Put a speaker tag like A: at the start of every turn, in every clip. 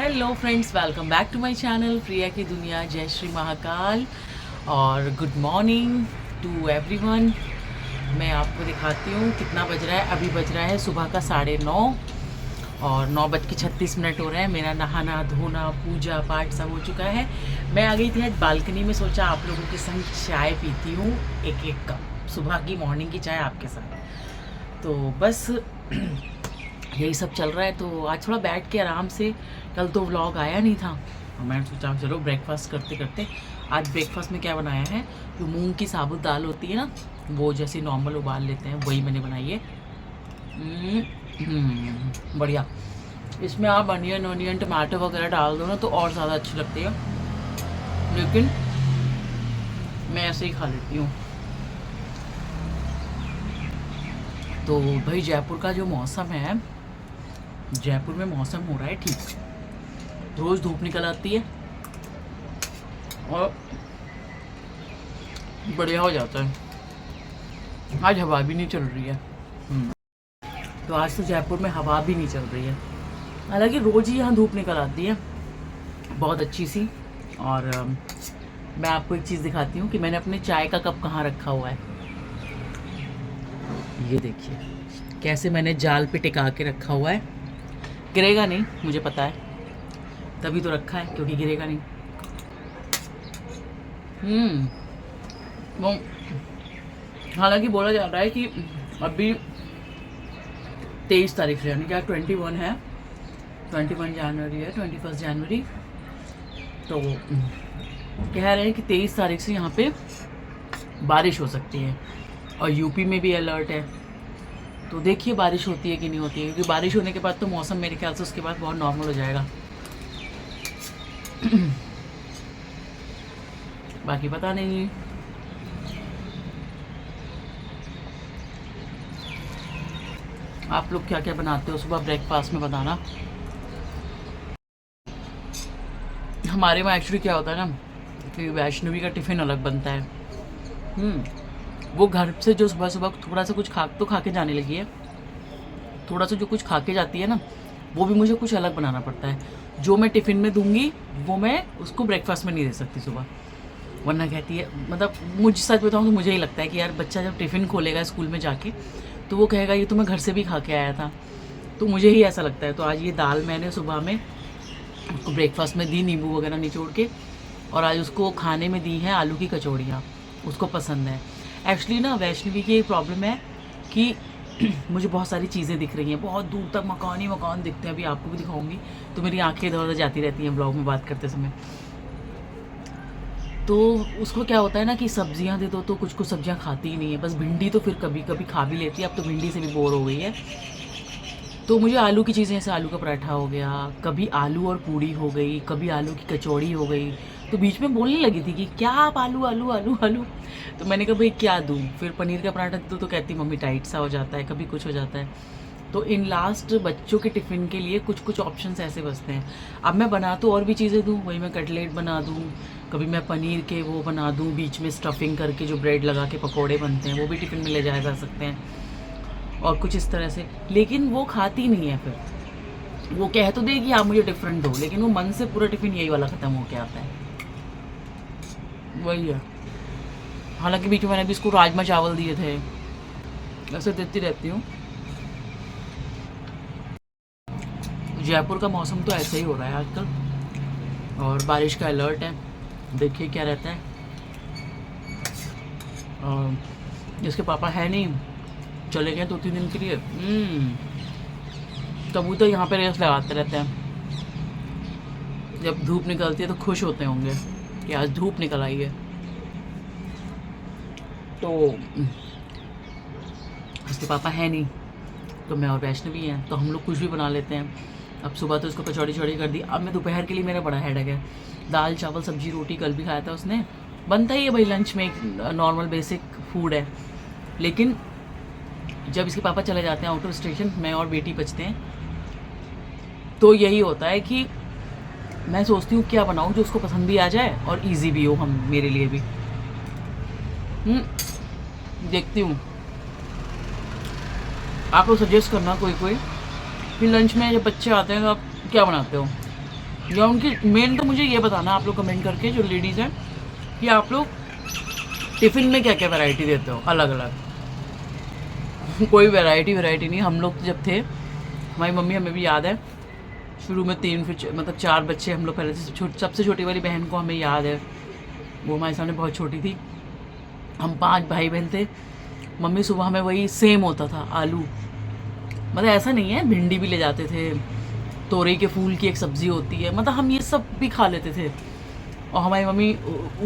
A: Hello friends, welcome back to my channel Priya की दुनिया। जय श्री महाकाल और गुड मॉर्निंग टू एवरीवन। मैं आपको दिखाती हूँ कितना बज रहा है। अभी बज रहा है सुबह का 9:30 और 9:36 हो रहे हैं। मेरा नहाना धोना पूजा पाठ सब हो चुका है। मैं आ गई थी आज बालकनी में, सोचा आप लोगों के संग चाय पीती हूँ, एक एक कप सुबह की मॉर्निंग की चाय आपके साथ। तो बस यही सब चल रहा है। तो आज थोड़ा बैठ के आराम से, कल तो व्लॉग आया नहीं था, मैंने सोचा चलो ब्रेकफास्ट करते करते। आज ब्रेकफास्ट में क्या बनाया है, जो मूंग की साबुत दाल होती है ना, वो जैसे नॉर्मल उबाल लेते हैं वही मैंने बनाई है। बढ़िया। इसमें आप अनियन टमाटर वगैरह डाल दो ना तो और ज़्यादा अच्छी लगती है, लेकिन मैं ऐसे ही खा लेती हूँ। तो भाई जयपुर का जो मौसम है, जयपुर में मौसम हो रहा है ठीक, रोज़ धूप निकल आती है और बढ़िया हो जाता है। आज हवा भी नहीं चल रही है। तो आज तो जयपुर में हवा भी नहीं चल रही है, हालांकि रोज़ ही यहाँ धूप निकल आती है बहुत अच्छी सी। और मैं आपको एक चीज़ दिखाती हूँ कि मैंने अपने चाय का कप कहाँ रखा हुआ है। ये देखिए कैसे मैंने जाल पे टिका के रखा हुआ है। गिरेगा नहीं, मुझे पता है, तभी तो रखा है क्योंकि गिरेगा नहीं। वो हालांकि बोला जा रहा है कि अभी 23 तारीख से, यानी क्या 21 है, 21 जनवरी है, 21 जनवरी। तो कह रहे हैं कि 23 तारीख से यहाँ पे बारिश हो सकती है और यूपी में भी अलर्ट है। तो देखिए बारिश होती है कि नहीं होती है, क्योंकि बारिश होने के बाद तो मौसम मेरे ख्याल से उसके बाद बहुत नॉर्मल हो जाएगा। बाकी पता नहीं। आप लोग क्या क्या बनाते हो सुबह ब्रेकफास्ट में, बताना। हमारे वहाँ एक्चुअली क्या होता है ना कि वैष्णवी का टिफ़िन अलग बनता है। वो घर से जो सुबह सुबह थोड़ा सा कुछ खा के जाने लगी है, थोड़ा सा जो कुछ खा के जाती है ना, वो भी मुझे कुछ अलग बनाना पड़ता है। जो मैं टिफ़िन में दूंगी वो मैं उसको ब्रेकफास्ट में नहीं दे सकती सुबह, वरना कहती है, मतलब मुझे सच बताऊँ तो मुझे ही लगता है कि यार बच्चा जब टिफ़िन खोलेगा स्कूल में जाके तो वो कहेगा ये तो मैं घर से भी खा के आया था। तो मुझे ही ऐसा लगता है। तो आज ये दाल मैंने सुबह में उसको ब्रेकफास्ट में दी, नींबू वगैरह निचोड़ के, और आज उसको खाने में दी है आलू की कचौड़ियाँ, उसको पसंद है। एक्चुअली ना वैष्णवी की एक प्रॉब्लम है कि मुझे बहुत सारी चीज़ें दिख रही हैं, बहुत दूर तक मकान ही मकान दिखते हैं, अभी आपको भी दिखाऊंगी। तो मेरी आंखें इधर उधर जाती रहती हैं ब्लॉग में बात करते समय। तो उसको क्या होता है ना कि सब्जियां दे दो तो कुछ कुछ सब्जियां खाती ही नहीं है, बस भिंडी तो फिर कभी कभी खा भी लेती है, अब तो भिंडी से भी बोर हो गई है। तो मुझे आलू की चीज़ें, जैसे आलू का पराठा हो गया, कभी आलू और पूड़ी हो गई, कभी आलू की कचौड़ी हो गई। तो बीच में बोलने लगी थी कि क्या आप आलू आलू आलू आलू। तो मैंने कहा भाई क्या दूँ, फिर पनीर का पराठा तो कहती मम्मी टाइट सा हो जाता है, कभी कुछ हो जाता है। तो इन लास्ट बच्चों के टिफ़िन के लिए कुछ कुछ ऑप्शंस ऐसे बचते हैं। अब मैं बना तो और भी चीज़ें दूँ, वही मैं कटलेट बना दूँ, कभी मैं पनीर के वो बना दूँ बीच में स्टफिंग करके, जो ब्रेड लगा के पकोड़े बनते हैं वो भी टिफ़िन में ले जाया जा सकते हैं, और कुछ इस तरह से। लेकिन वो खाती नहीं है, फिर वो कह तो देगी आप मुझे डिफरेंट दो, लेकिन वो मन से पूरा टिफ़िन यही वाला ख़त्म हो के आता है, वही है। हालांकि बीच में मैंने भी इसको राजमा चावल दिए थे, ऐसे देती रहती हूँ। जयपुर का मौसम तो ऐसे ही हो रहा है आजकल, और बारिश का अलर्ट है, देखिए क्या रहता है। और जिसके पापा है नहीं, चले गए 2-3 दिन के लिए, कबूतर यहाँ पे रेस लगाते रहते हैं। जब धूप निकलती है तो खुश होते होंगे कि आज धूप निकल आई है। तो उसके पापा है नहीं, तो मैं और वैष्णवी हैं, तो हम लोग कुछ भी बना लेते हैं। अब सुबह तो उसको कचौड़ी चौड़ी कर दी। अब मैं दोपहर के लिए, मेरा बड़ा हेडेक है, दाल चावल सब्जी रोटी कल भी खाया था उसने, बनता ही है भाई लंच में, एक नॉर्मल बेसिक फूड है। लेकिन जब इसके पापा चले जाते हैं आउट ऑफ स्टेशन, मैं और बेटी बचते हैं, तो यही होता है कि मैं सोचती हूँ क्या बनाऊँ जो उसको पसंद भी आ जाए और इजी भी हो हम मेरे लिए भी। देखती हूँ, आप लोग सजेस्ट करना कोई कोई कि लंच में जब बच्चे आते हैं तो आप क्या बनाते हो। या उनकी मेन तो मुझे ये बताना आप लोग कमेंट करके, जो लेडीज़ हैं, कि आप लोग टिफ़िन में क्या क्या वैरायटी देते हो अलग अलग। कोई वैरायटी नहीं। हम लोग तो जब थे, हमारी मम्मी, हमें भी याद है, शुरू में 3 फिर मतलब 4 बच्चे हम लोग पहले से। सबसे छोटी वाली बहन को हमें याद है, वो हमारे सामने बहुत छोटी थी। हम 5 भाई बहन थे। मम्मी सुबह हमें वही सेम होता था, आलू, मतलब ऐसा नहीं है, भिंडी भी ले जाते थे, तोरई के फूल की एक सब्ज़ी होती है, मतलब हम ये सब भी खा लेते थे। और हमारी मम्मी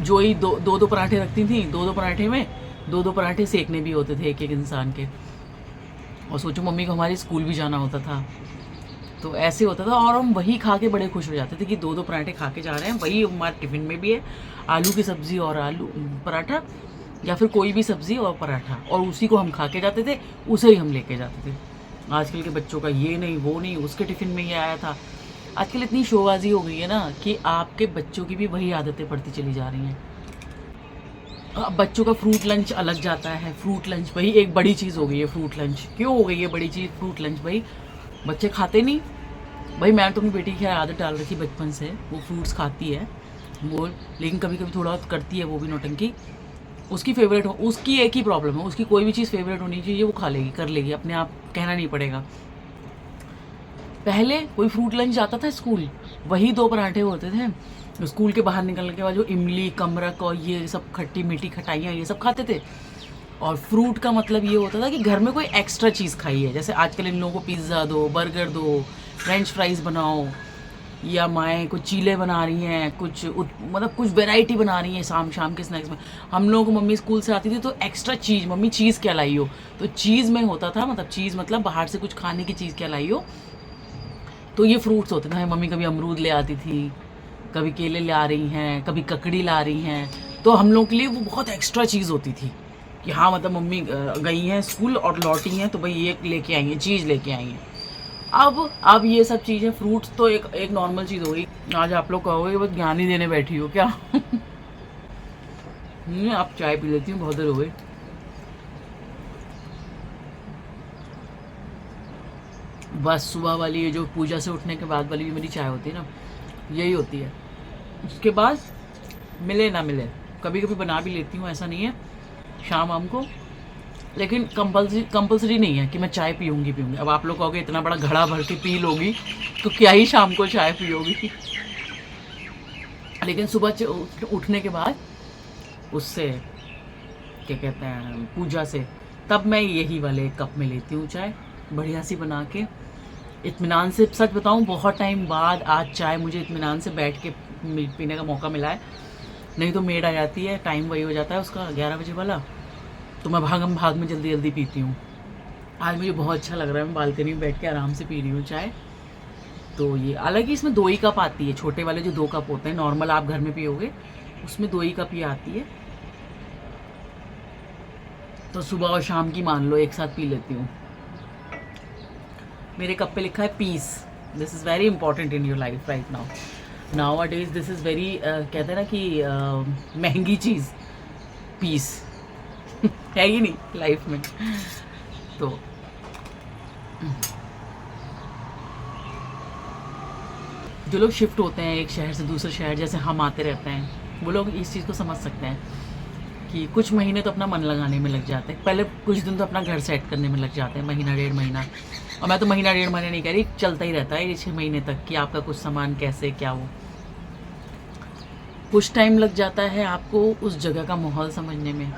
A: जो ही दो पराठे रखती थी, दो पराठे में दो पराठे सेकने भी होते थे एक एक इंसान के। और सोचो मम्मी को हमारे स्कूल भी जाना होता था, तो ऐसे होता था। और हम वही खा के बड़े खुश हो जाते थे कि दो पराठे खा के जा रहे हैं, वही हमारे टिफ़िन में भी है, आलू की सब्ज़ी और आलू पराठा, या फिर कोई भी सब्ज़ी और पराठा, और उसी को हम खा के जाते थे, उसे ही हम लेके जाते थे। आजकल के बच्चों का ये नहीं वो नहीं, उसके टिफ़िन में ये आया था। आजकल इतनी शोबाजी हो गई है ना कि आपके बच्चों की भी वही आदतें पड़ती चली जा रही हैं। अब बच्चों का फ्रूट लंच अलग जाता है। फ्रूट लंच भाई एक बड़ी चीज़ हो गई है। फ्रूट लंच क्यों हो गई है बड़ी चीज़? फ्रूट लंच भाई बच्चे खाते नहीं। भाई मैंने तो अपनी बेटी की आदत डाल रखी बचपन से, वो फ्रूट्स खाती है वो, लेकिन कभी कभी थोड़ा करती है वो भी नौटंकी। उसकी फेवरेट हो, उसकी एक ही प्रॉब्लम है, उसकी कोई भी चीज़ फेवरेट होनी चाहिए, वो खा लेगी, कर लेगी अपने आप, कहना नहीं पड़ेगा। पहले कोई फ्रूट लंच जाता था स्कूल, वही 2 पराठे होते थे। स्कूल के बाहर निकलने के बाद जो इमली, कमरक और ये सब खट्टी मीठी खटाइयाँ ये सब खाते थे। और फ्रूट का मतलब ये होता था कि घर में कोई एक्स्ट्रा चीज़ खाई है, जैसे आजकल इन लोगों को पिज़्ज़ा दो, बर्गर दो, फ्रेंच फ्राइज़ बनाओ, या माएँ कुछ चीले बना रही हैं, मतलब कुछ वैरायटी बना रही हैं शाम के स्नैक्स में। हम लोगों को मम्मी स्कूल से आती थी तो एक्स्ट्रा चीज़, मम्मी चीज़ क्या लाई हो, तो चीज़ में होता था, मतलब चीज़ मतलब बाहर से कुछ खाने की चीज़ क्या लाई हो, तो ये फ्रूट्स होते थे। मम्मी कभी अमरूद ले आती थी, कभी केले ले आ रही हैं, कभी ककड़ी ला रही हैं, तो हम लोग के लिए वो बहुत एक्स्ट्रा चीज़ होती थी कि हाँ मतलब मम्मी गई हैं स्कूल और लौटी हैं तो भाई ये लेके आई हैं, चीज़ लेके आई हैं। अब ये सब चीज़ें, फ्रूट्स तो एक नॉर्मल चीज़ हो गई। आज आप लोग कहोगे बस ज्ञान ही देने बैठी हो क्या? आप चाय पी लेती हूँ, बहुत देर हो गई। बस सुबह वाली ये जो पूजा से उठने के बाद वाली मेरी चाय होती है ना, यही होती है। उसके बाद मिले ना मिले, कभी कभी बना भी लेती हूँ, ऐसा नहीं है, शाम आम को, लेकिन कंपल्सरी नहीं है कि मैं चाय पीऊँगी। अब आप लोग कहोगे इतना बड़ा घड़ा भर के पी लोगी तो क्या ही शाम को चाय पियोगी? लेकिन सुबह उठने के बाद उससे क्या कहते हैं, पूजा से, तब मैं यही वाले कप में लेती हूँ चाय, बढ़िया सी बना के इत्मीनान से। सच बताऊँ बहुत टाइम बाद आज चाय मुझे इत्मीनान से बैठ के पीने का मौका मिला है, नहीं तो मेड आ जाती है, टाइम वही हो जाता है उसका 11 बजे वाला, तो मैं भाग में जल्दी जल्दी पीती हूँ। आज मुझे बहुत अच्छा लग रहा है, मैं बालकनी में बैठ के आराम से पी रही हूँ चाय। तो ये हालांकि इसमें 2 ही कप आती है, छोटे वाले जो 2 कप होते हैं नॉर्मल आप घर में पियोगे, उसमें 2 ही कप ही आती है। तो सुबह और शाम की मान लो एक साथ पी लेती हूँ। मेरे कप पे लिखा है peace, this is very important in your life right nowadays, this is very कहते हैं ना कि महंगी चीज़, पीस है ही नहीं लाइफ में। तो जो लोग शिफ्ट होते हैं एक शहर से दूसरे शहर, जैसे हम आते रहते हैं, वो लोग इस चीज़ को समझ सकते हैं कि कुछ महीने तो अपना मन लगाने में लग जाते हैं, पहले कुछ दिन तो अपना घर सेट करने में लग जाते हैं, महीना 1.5 महीना। और मैं तो महीना 1.5 महीने नहीं कह रही, चलता ही रहता है ये 6 महीने तक कि आपका कुछ सामान कैसे क्या हो। कुछ टाइम लग जाता है आपको उस जगह का माहौल समझने में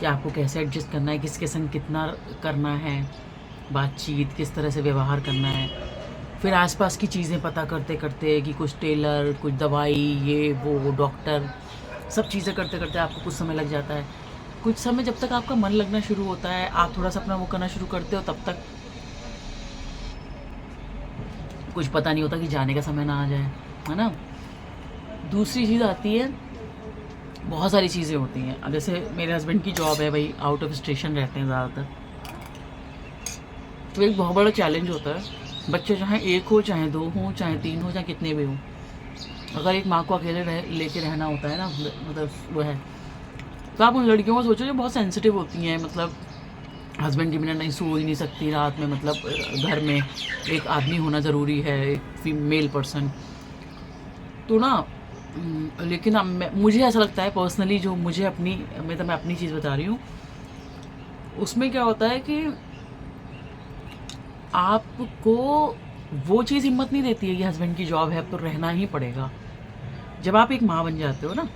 A: कि आपको कैसे एडजस्ट करना है, किसके संग कितना करना है, बातचीत किस तरह से व्यवहार करना है। फिर आसपास की चीज़ें पता करते करते कि कुछ टेलर, कुछ दवाई, ये वो डॉक्टर, सब चीज़ें करते करते आपको कुछ समय लग जाता है। कुछ समय जब तक आपका मन लगना शुरू होता है, आप थोड़ा सा अपना वो करना शुरू करते हो, तब तक कुछ पता नहीं होता कि जाने का समय ना आ जाए, है ना। दूसरी चीज़ आती है, बहुत सारी चीज़ें होती हैं। अब जैसे मेरे हस्बैंड की जॉब है भाई, आउट ऑफ स्टेशन रहते हैं ज़्यादातर, तो एक बहुत बड़ा चैलेंज होता है। बच्चे चाहे 1 हो, चाहे 2 हो, चाहे 3 हो, चाहे कितने भी हो, अगर एक माँ को अकेले लेके रहना होता है ना, मतलब वो है, तो आप उन लड़कियों को सोचो जो बहुत सेंसिटिव होती हैं, मतलब हस्बैंड के बिना नहीं सो ही नहीं सकती रात में, मतलब घर में एक आदमी होना ज़रूरी है, एक फीमेल पर्सन, तो ना लेकिन अब मुझे ऐसा लगता है पर्सनली, जो मुझे अपनी, मैं अपनी चीज़ बता रही हूँ, उसमें क्या होता है कि आपको वो चीज़ हिम्मत नहीं देती है कि हस्बैंड की जॉब है अब तो रहना ही पड़ेगा। जब आप एक माँ बन जाते हो ना,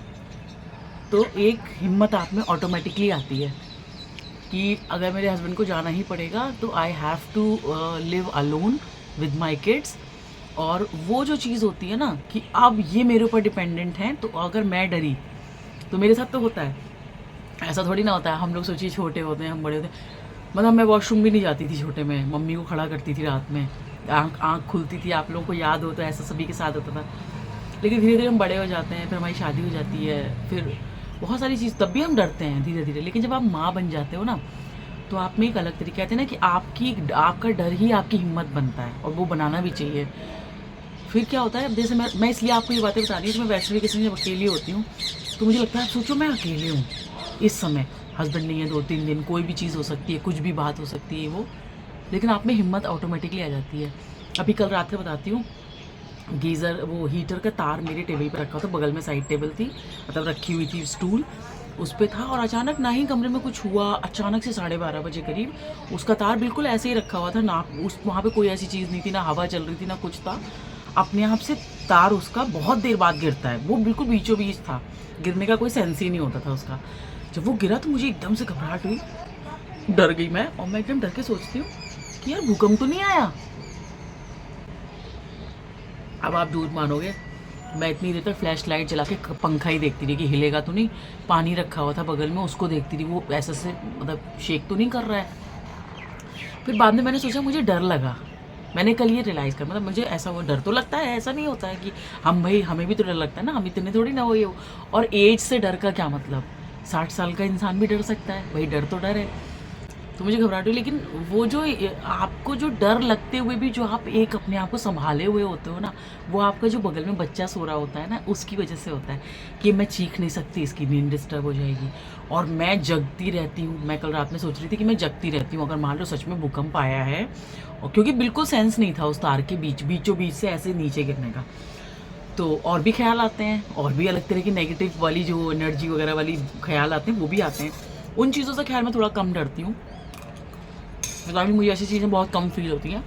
A: तो एक हिम्मत आप में ऑटोमेटिकली आती है कि अगर मेरे हस्बैंड को जाना ही पड़ेगा तो I have to live alone with my kids. और वो जो चीज़ होती है ना कि अब ये मेरे ऊपर डिपेंडेंट हैं, तो अगर मैं डरी, तो मेरे साथ तो होता है, ऐसा थोड़ी ना होता है। हम लोग सोचिए छोटे होते हैं, हम बड़े होते हैं, मतलब मैं वॉशरूम भी नहीं जाती थी छोटे में, मम्मी को खड़ा करती थी रात में, आँख आँख खुलती थी, आप लोगों को याद हो तो ऐसा सभी के साथ होता था। लेकिन धीरे धीरे हम बड़े हो जाते हैं, फिर हमारी शादी हो जाती है, फिर बहुत सारी चीज़, तब भी हम डरते हैं धीरे धीरे। लेकिन जब आप माँ बन जाते हो ना, तो आप में एक अलग तरीके, कहते हैं ना कि आपका डर ही आपकी हिम्मत बनता है, और वो बनाना भी चाहिए। फिर क्या होता है, अब जैसे मैं इसलिए आपको ये बातें बता रही हूँ कि मैं वैष्णवी किसी जब अकेली होती हूँ, तो मुझे लगता है, सोचो मैं अकेली हूँ इस समय, हस्बैंड नहीं है 2-3 दिन, कोई भी चीज़ हो सकती है, कुछ भी बात हो सकती है वो, लेकिन आप में हिम्मत ऑटोमेटिकली आ जाती है। अभी कल रात का बताती हूँ, गीज़र, वो हीटर का तार मेरे टेबल पर रखा था, बगल में साइड टेबल थी, मतलब रखी हुई थी स्टूल, उस पर था, और अचानक ना ही कमरे में कुछ हुआ, अचानक से 12:30 बजे करीब उसका तार बिल्कुल ऐसे ही रखा हुआ था ना, उस वहाँ पे कोई ऐसी चीज़ नहीं थी, ना हवा चल रही थी, ना कुछ था, अपने आप से तार उसका बहुत देर बाद गिरता है, वो बिल्कुल बीचों बीच था, गिरने का कोई सेंस ही नहीं होता था उसका। जब वो गिरा तो मुझे एकदम से घबराहट हुई, डर गई मैं, और मैं एकदम डर के सोचती हूँ कि यार भूकंप तो नहीं आया। अब आप झूठ मानोगे, मैं इतनी देर तक फ्लैश लाइट जला के पंखा ही देखती रही कि हिलेगा तो नहीं, पानी रखा हुआ था बगल में, उसको देखती रही, वो ऐसे से मतलब शेक तो नहीं कर रहा है। फिर बाद में मैंने सोचा, मुझे डर लगा, मैंने कल ये रियलाइज़ कर, मतलब मुझे ऐसा वो डर तो लगता है, ऐसा नहीं होता है कि हम भाई हमें भी तो डर लगता है ना, हम इतने थोड़ी ना वो ये हो। और एज से डर का क्या मतलब, 60 साल का इंसान भी डर सकता है, भाई डर तो डर है। तो मुझे घबराहट हुई, लेकिन वो जो आपको जो डर लगते हुए भी जो आप एक अपने आप को संभाले हुए होते हो ना, वो आपका जो बगल में बच्चा सो रहा होता है ना, उसकी वजह से होता है कि मैं चीख नहीं सकती, इसकी नींद डिस्टर्ब हो जाएगी, और मैं जगती रहती हूँ। मैं कल रात में सोच रही थी कि मैं जगती रहती हूँ, अगर मान लो सच में भूकंप आया है, और क्योंकि बिल्कुल सेंस नहीं था उस तार के बीचों बीच से ऐसे नीचे गिरने का, तो और भी ख्याल आते हैं, और भी अलग तरह की नेगेटिव वाली जो एनर्जी वगैरह वाली ख्याल आते हैं, वो भी आते हैं। उन चीज़ों से खैर मैं थोड़ा कम डरती हूँ, मतलब मुझे ऐसी चीज़ें बहुत कम फील होती हैं।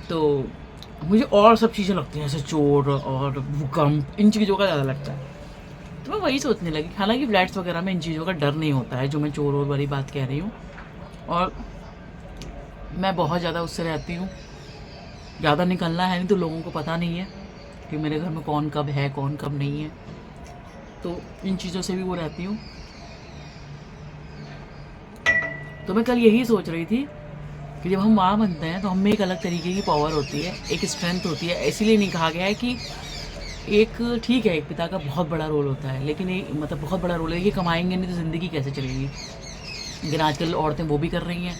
A: तो मुझे और सब चीज़ें लगती हैं, जैसे चोर और भूकंप, इन चीज़ों का ज़्यादा लगता है। तो मैं वही सोचने लगी, हालांकि फ्लैट्स वगैरह में इन चीज़ों का डर नहीं होता है, जो मैं चोर और वाली बात कह रही हूँ, और मैं बहुत ज़्यादा उससे रहती हूँ, ज़्यादा निकलना है नहीं, तो लोगों को पता नहीं है कि मेरे घर में कौन कब है, कौन कब नहीं है, तो इन चीज़ों से भी वो रहती हूँ। तो मैं कल यही सोच रही थी कि जब हम माँ बनते हैं तो हम में एक अलग तरीके की पावर होती है, एक स्ट्रेंथ होती है। इसीलिए नहीं कहा गया है कि एक, ठीक है एक पिता का बहुत बड़ा रोल होता है, लेकिन एक मतलब बहुत बड़ा रोल है कि कमाएंगे नहीं तो ज़िंदगी कैसे चलेगी, लेकिन आजकल औरतें वो भी कर रही हैं।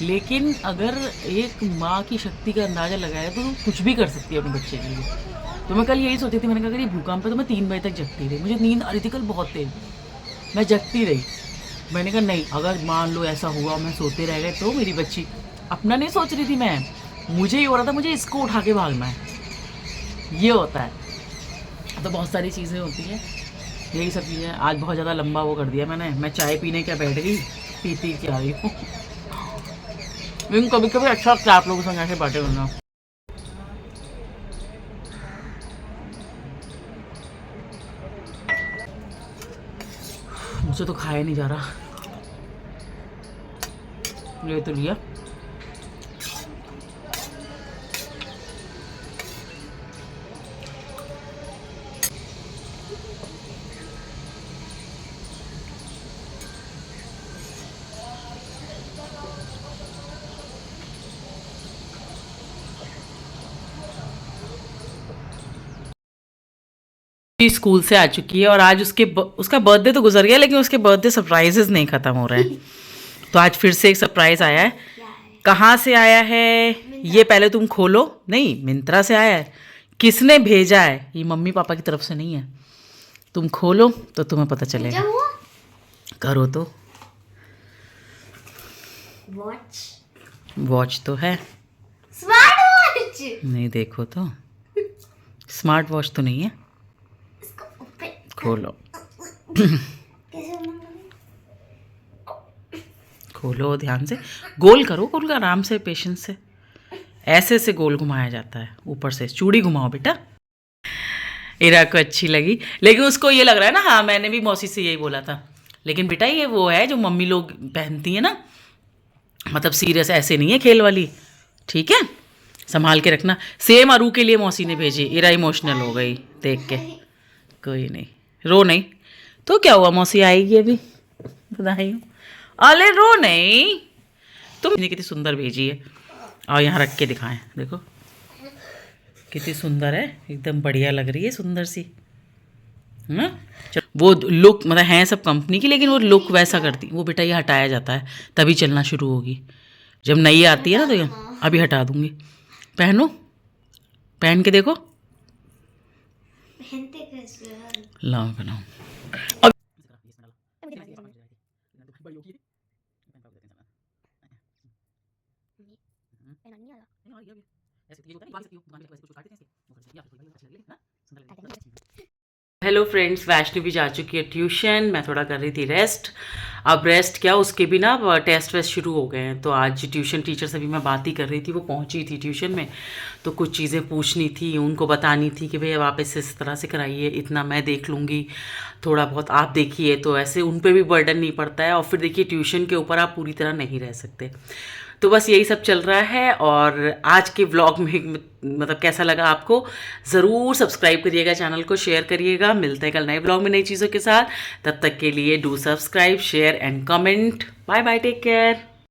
A: लेकिन अगर एक माँ की शक्ति का अंदाज़ा लगाया तो कुछ भी कर सकती है अपने बच्चे के लिए। तो मैं कल यही सोची थी, मैंने कहा अगर ये भूकंप है तो मैं 3 बजे तक जगती रही, मुझे नींद आ रही थी कल बहुत तेज, मैं जगती रही। मैंने कहा नहीं, अगर मान लो ऐसा हुआ मैं सोते रह गए तो मेरी बच्ची, अपना नहीं सोच रही थी मैं, मुझे ये हो रहा था मुझे इसको उठा के भागना है, ये होता है। तो बहुत सारी चीज़ें होती हैं, यही सब चीज़ें। आज बहुत ज़्यादा लंबा वो कर दिया मैंने, मैं चाय पीने क्या बैठ गई, पीती क्या रही हूँ। लेकिन कभी कभी अच्छा लगता है आप लोगों के संग ऐसे बातें करना। मुझसे तो खाया नहीं जा रहा, ले तो लिया। स्कूल से आ चुकी है, और आज उसका बर्थडे तो गुजर गया, लेकिन उसके बर्थडे सरप्राइजेस नहीं खत्म हो रहे हैं। तो आज फिर से एक सरप्राइज आया है। कहाँ से आया है ये पहले तुम खोलो। नहीं, मिंत्रा से आया है। किसने भेजा है, ये मम्मी पापा की तरफ से नहीं है, तुम खोलो तो तुम्हें पता चलेगा। करो तो। वॉच तो है,
B: स्मार्ट वॉच
A: नहीं देखो तो, स्मार्ट वॉच तो नहीं है, खोलो खोलो ध्यान से, गोल करो, गोल आराम से, पेशेंस से, ऐसे से गोल घुमाया जाता है, ऊपर से चूड़ी घुमाओ बेटा। इरा को अच्छी लगी, लेकिन उसको ये लग रहा है ना, हाँ मैंने भी मौसी से यही बोला था, लेकिन बेटा ये वो है जो मम्मी लोग पहनती है ना, मतलब सीरियस ऐसे नहीं है खेल वाली, ठीक है, संभाल के रखना। सेम अरू के लिए मौसी ने भेजी, इरा इमोशनल हो गई देख के। कोई नहीं, रो नहीं तो क्या हुआ, मौसी आएगी अभी, बधाई हो। अरे रो नहीं, तुमने कितनी सुंदर भेजी है, और यहाँ रख के दिखाएं, देखो कितनी सुंदर है, एकदम बढ़िया लग रही है, सुंदर सी। वो लुक मतलब हैं सब कंपनी की, लेकिन वो लुक वैसा करती, वो बेटा ये हटाया जाता है तभी चलना शुरू होगी, जब नई आती है ना, तो ये अभी हटा दूंगी। पहनो, पहन के देखो, लाओ बनाओ। हेलो फ्रेंड्स, वैष्णवी भी जा चुकी है ट्यूशन, मैं थोड़ा कर रही थी रेस्ट। अब रेस्ट क्या, उसके भी ना टेस्ट वेस्ट शुरू हो गए हैं, तो आज ट्यूशन टीचर से भी मैं बात ही कर रही थी, वो पहुंची थी ट्यूशन में, तो कुछ चीज़ें पूछनी थी, उनको बतानी थी कि भैया आप इस तरह से कराइए, इतना मैं देख लूँगी, थोड़ा बहुत आप देखिए, तो ऐसे उन पर भी बर्डन नहीं पड़ता है। और फिर देखिए ट्यूशन के ऊपर आप पूरी तरह नहीं रह सकते, तो बस यही सब चल रहा है। और आज के व्लॉग में मतलब कैसा लगा आपको, ज़रूर सब्सक्राइब करिएगा, चैनल को शेयर करिएगा। मिलते हैं कल नए व्लॉग में नई चीज़ों के साथ, तब तक के लिए do subscribe, share and comment. Bye bye, take care.